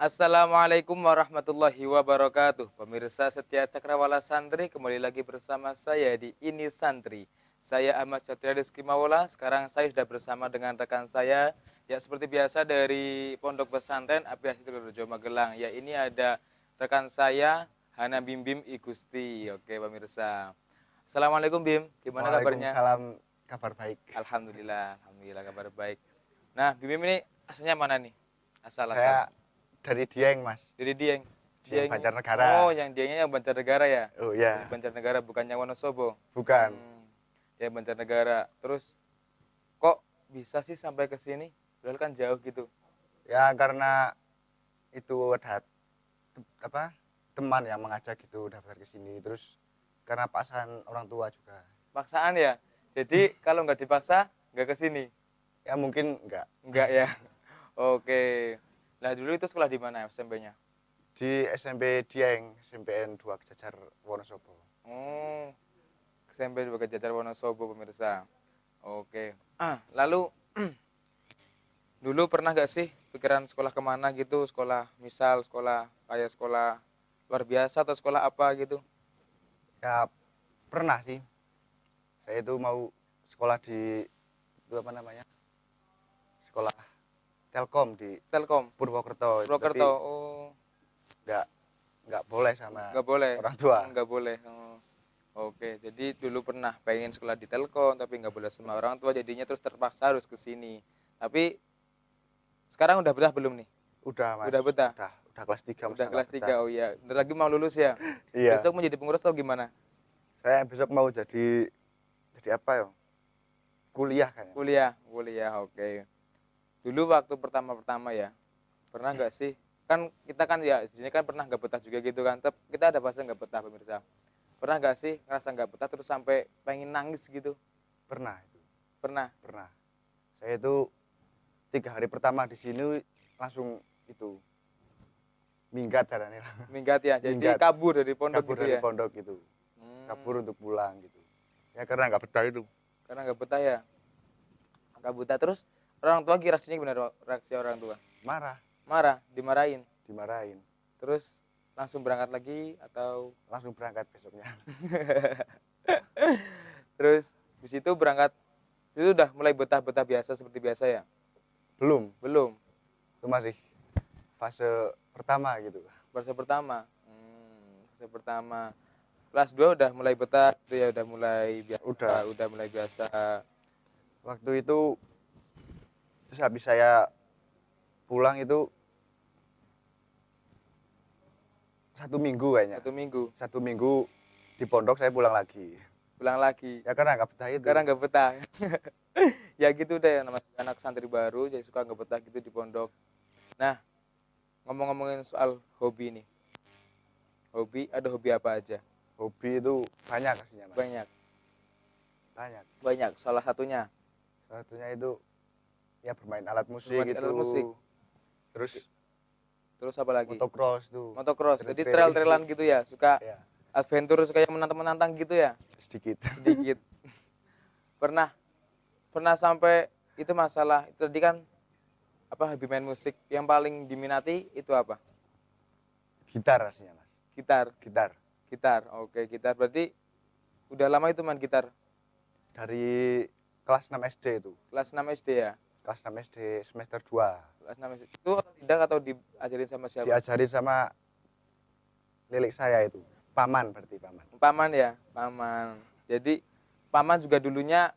Assalamualaikum warahmatullahi wabarakatuh. Pemirsa setia Cakrawala Santri, kembali lagi bersama saya di Ini Santri. Saya Ahmad Satria Rizky Maula. Sekarang saya sudah bersama dengan rekan saya, ya seperti biasa dari Pondok Pesantren Api Sidoarjo Magelang. Ya, ini ada rekan saya Hana Bim Bim Igusti. Oke pemirsa. Assalamualaikum Bim, gimana kabarnya? Waalaikumsalam, kabar baik. Alhamdulillah kabar baik. Nah, Bim Bim ini asalnya mana nih? Asal. Saya dari Dieng, Mas. Jadi Dieng. Dieng Banjarnegara. Oh, yang Diengnya yang Banjarnegara ya? Oh ya, Banjarnegara bukannya Wonosobo. bukan. Ya Banjarnegara. Terus kok bisa sih sampai ke sini? Padahal kan jauh gitu. Ya karena itu ada teman yang mengajak gitu daftar ke sini. Terus karena paksaan orang tua juga. Paksaan ya. Jadi kalau nggak dipaksa nggak ke sini. Ya mungkin enggak. Enggak ya. Oke. Nah dulu itu sekolah di mana SMP-nya? Di SMP Dieng, SMPN 2 Kejajar Wonosobo. Oh, SMP 2 Kejajar Wonosobo pemirsa. Oke. Lalu dulu pernah gak sih pikiran sekolah kemana gitu? Sekolah misal sekolah kayak sekolah luar biasa atau sekolah apa gitu? Ya pernah sih. Saya itu mau sekolah di sekolah Telkom di Telkom, Purwokerto. Purwokerto. Tapi Oh, nggak boleh sama nggak boleh. orang tua. Nggak boleh. Oh. Oke, jadi dulu pernah pengen sekolah di Telkom tapi nggak boleh sama orang tua, jadinya terus terpaksa harus ke sini. Tapi sekarang udah betah belum nih? Udah, Mas. Udah betah? Udah kelas 3, Mas. Udah kelas 3. Oh iya, bentar lagi mau lulus ya? Iya. Besok mau jadi pengurus atau gimana? Saya besok mau jadi apa ya? Kuliah kayaknya. Kuliah, oke. Dulu waktu pertama-pertama ya, pernah nggak sih? Kan kita kan ya, di sini kan pernah nggak betah juga gitu kan. Tapi kita ada fase nggak betah pemirsa. Pernah nggak sih ngerasa nggak betah terus sampai pengen nangis gitu? Pernah itu. Pernah. Saya itu 3 hari pertama di sini langsung itu minggat caranya. Minggat ya, jadi Minggat. kabur dari pondok Kabur gitu dari ya? pondok gitu. Kabur untuk pulang gitu. Ya karena nggak betah itu. Karena nggak betah ya? Nggak betah terus orang tua reaksinya gimana? Reaksi orang tua? Marah, Marah, dimarahin. dimarahin. Terus langsung berangkat lagi atau Langsung berangkat besoknya. terus di situ berangkat itu udah mulai betah-betah biasa seperti biasa ya? Belum, Belum. itu masih fase pertama gitu. Fase pertama. Fase pertama. Kelas 2 udah mulai betah itu ya, udah mulai biasa, udah mulai biasa. Waktu itu terus habis saya pulang itu 1 minggu kayaknya. 1 minggu. 1 minggu di pondok saya pulang lagi. Pulang lagi. Ya karena nggak betah itu. Karena nggak betah. Ya gitu deh, namanya anak santri baru jadi suka nggak betah gitu di pondok. Nah, ngomongin soal hobi nih. Ada hobi apa aja? Hobi itu banyak aslinya, Mas. Banyak. Salah satunya itu ya bermain alat musik Bermain gitu. alat musik. Terus apa lagi? Motocross tuh. Motocross. Jadi trail-trailan gitu ya, suka Ya, adventure, suka yang menantang-menantang gitu ya? sedikit. Sedikit. Pernah sampai itu masalah itu tadi kan apa, hobi main musik yang paling diminati itu apa? Gitar aslinya, Mas. Gitar. Oke, gitar. Berarti udah lama itu main gitar? Dari kelas 6 SD itu. Kelas 6 SD ya? Kelas 6 SD semester 2. Kelas 6 SD. Itu tidak atau diajarin sama siapa? Diajari sama lilik saya itu. Paman. Paman ya, paman. Jadi paman juga dulunya,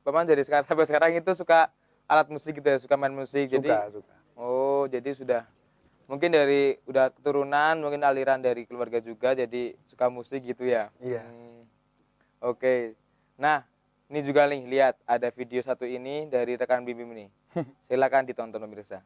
paman dari sekarang sampai sekarang itu suka alat musik gitu ya, suka main musik. Suka. Oh, jadi sudah mungkin dari udah keturunan, mungkin aliran dari keluarga juga, jadi suka musik gitu ya. Iya. Oke. Nah, ini juga nih, lihat ada video satu ini dari rekan Bim Bim nih. Silakan ditonton pemirsa.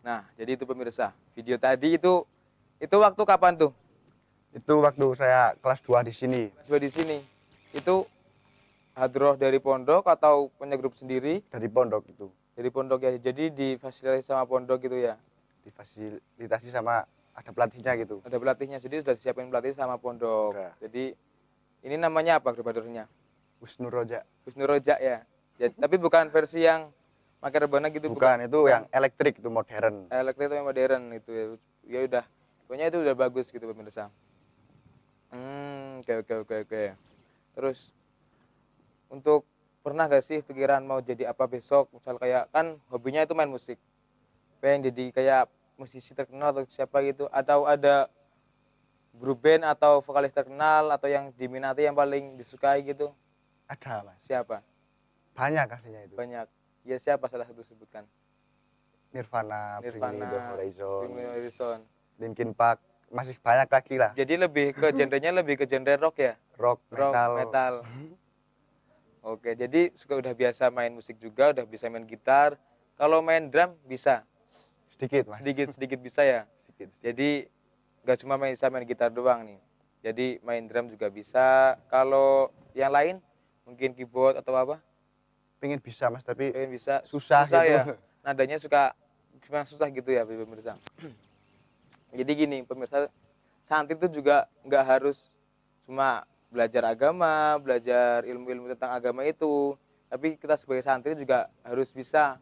Nah, jadi itu pemirsa. Video tadi itu waktu kapan tuh? Itu waktu saya kelas 2 di sini. Kelas 2 di sini. Itu hadroh dari pondok atau punya grup sendiri? Dari pondok itu. Dari pondok ya. Jadi difasilitasi sama pondok gitu ya. Difasilitasi sama ada pelatihnya gitu. Ada pelatihnya. Jadi sudah disiapin pelatih sama pondok. Udah. Jadi ini namanya apa grup hadrohnya? Husnul Roja. Husnul Roja ya. Tapi bukan versi yang pakai rebana gitu, Bukan, itu bukan. yang elektrik itu modern. Elektrik itu yang modern itu ya. Ya udah. Pokoknya itu udah bagus gitu pemirsa. Oke. Terus untuk pernah gak sih pikiran mau jadi apa besok? Misal kayak kan hobinya itu main musik. Pengen jadi kayak musisi terkenal atau siapa gitu, atau ada grup band atau vokalis terkenal atau yang diminati yang paling disukai gitu. Ada mas. Siapa? Banyak aslinya itu. Banyak. Ya siapa salah satu sebutkan? Nirvana, Bring Me The Horizon, Bring Me The Horizon. Linkin Park, masih banyak lagi lah. Jadi lebih ke genrenya lebih ke genre rock ya? Rock, Metal. Oke, jadi udah biasa main musik juga, udah bisa main gitar. Kalau main drum bisa? Sedikit mas. Sedikit bisa ya? Sedikit. Jadi nggak cuma bisa main gitar doang nih. Jadi main drum juga bisa. Kalau yang lain mungkin keyboard atau apa? Pengen bisa mas, tapi Pengen bisa. susah gitu. Ya. Nadanya suka gimana susah gitu ya pemirsa. Jadi gini pemirsa, santri itu juga nggak harus cuma belajar agama, belajar ilmu-ilmu tentang agama itu. Tapi kita sebagai santri juga harus bisa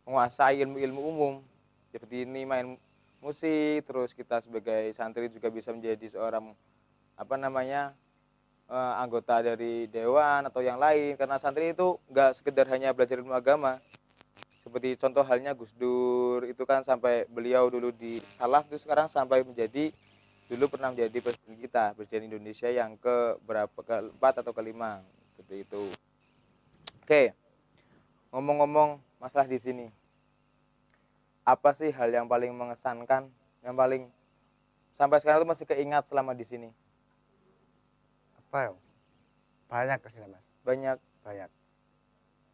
menguasai ilmu-ilmu umum. Seperti ini main musik, terus kita sebagai santri juga bisa menjadi seorang anggota dari dewan atau yang lain. Karena santri itu nggak sekedar hanya belajar ilmu agama. Seperti contoh halnya Gus Dur, itu kan sampai beliau dulu di Salaf, itu sekarang sampai menjadi dulu pernah menjadi presiden kita, presiden Indonesia yang keempat atau kelima, seperti itu. Oke, ngomong-ngomong masalah di sini, apa sih hal yang paling mengesankan, yang paling sampai sekarang itu masih keingat selama di sini? Apa ya? Banyak kesini mas. Banyak.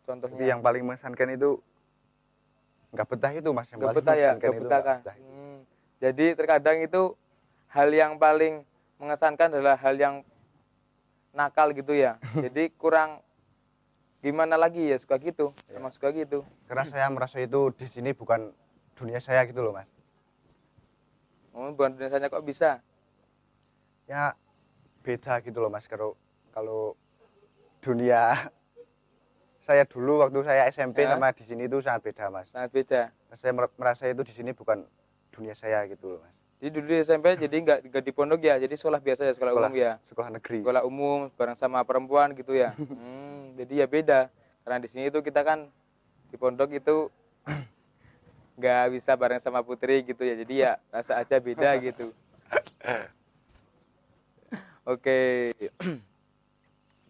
Contohnya. Tapi yang paling mengesankan itu nggak betah itu mas. Nggak betah ya, nggak betah kan. Jadi terkadang itu hal yang paling mengesankan adalah hal yang nakal gitu ya. Jadi kurang gimana lagi ya, suka gitu, emang suka gitu. Karena saya merasa itu di sini bukan dunia saya gitu loh mas. Bukan biasanya kok bisa? Ya beda gitu loh mas. Kalau dunia saya dulu waktu saya SMP sama di sini itu sangat beda mas. Sangat beda. Saya merasa itu di sini bukan dunia saya gitu loh mas. Jadi dulu di SMP jadi nggak di pondok ya, jadi sekolah biasa ya, sekolah umum ya. Sekolah negeri. Sekolah umum bareng sama perempuan gitu ya. Jadi ya beda. Karena di sini itu kita kan di pondok itu nggak bisa bareng sama putri gitu ya. Jadi ya rasa aja beda gitu. Oke.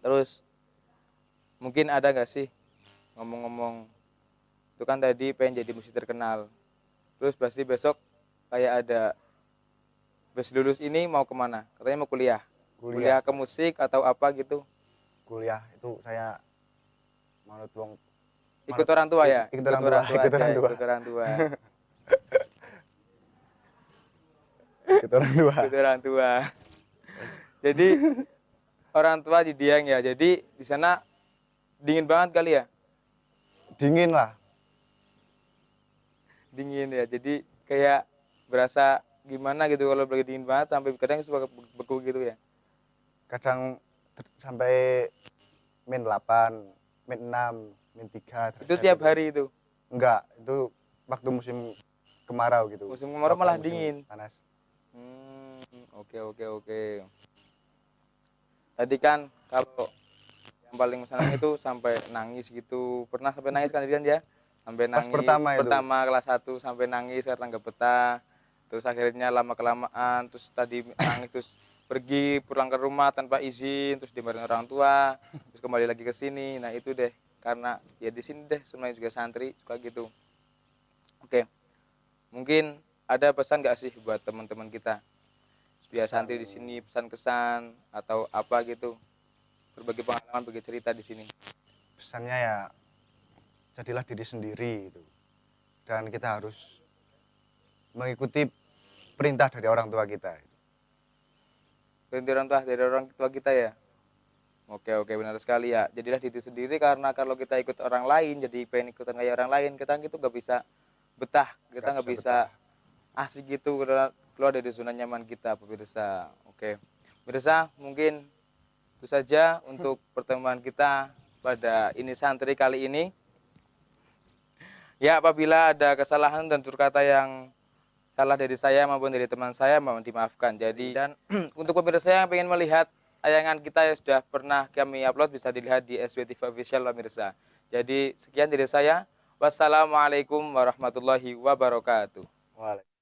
Terus mungkin ada nggak sih ngomong-ngomong itu kan tadi pengen jadi musisi terkenal. Terus pasti besok kayak ada habis lulus ini mau kemana? Katanya mau kuliah. Kuliah ke musik atau apa gitu? Kuliah itu saya manut wong. Ikut orang tua ya? Ikut orang tua. Ikut orang tua. Ikut orang tua. Jadi orang tua di Dieng ya. Jadi di sana dingin banget kali ya? Dingin lah. Dingin ya. Jadi kayak berasa gimana gitu kalau lagi dingin banget sampai kadang suka beku gitu ya. Kadang sampai -8, -6, -3. Itu tiap hari itu? Enggak, itu waktu musim kemarau gitu. Musim kemarau malah dingin. Panas. Oke. Tadi kan kalau yang paling senang itu sampai nangis gitu. Pernah sampai nangis kan ya? Sampai nangis. Pertama kelas 1 sampai nangis karena nggak betah. Terus akhirnya lama-kelamaan terus tadi nangis terus pergi pulang ke rumah tanpa izin, terus dimarahin orang tua, terus kembali lagi ke sini. Nah itu deh, karena ya di sini deh semuanya juga santri suka gitu. Oke, mungkin ada pesan nggak sih buat teman-teman kita biar santri di sini, pesan kesan atau apa gitu, berbagi pengalaman, berbagi cerita di sini? Pesannya ya jadilah diri sendiri gitu, dan kita harus mengikuti perintah dari orang tua kita. Berhenti orang tua dari orang tua kita ya. Oke, benar sekali ya. Jadilah diri sendiri, karena kalau kita ikut orang lain, jadi pengen ikutan kayak orang lain, kita gitu nggak bisa betah, kita nggak bisa asik gitu keluar dari zona nyaman kita, pemirsa. Oke, pemirsa, mungkin itu saja untuk pertemuan kita pada ini santri kali ini. Ya, apabila ada kesalahan dan tutur kata yang salah dari saya maupun dari teman saya, mohon dimaafkan. Jadi, dan untuk pemirsa yang ingin melihat tayangan kita yang sudah pernah kami upload, bisa dilihat di SWTV Official pemirsa. Jadi sekian dari saya. Wassalamualaikum warahmatullahi wabarakatuh. Waalaikumsalam.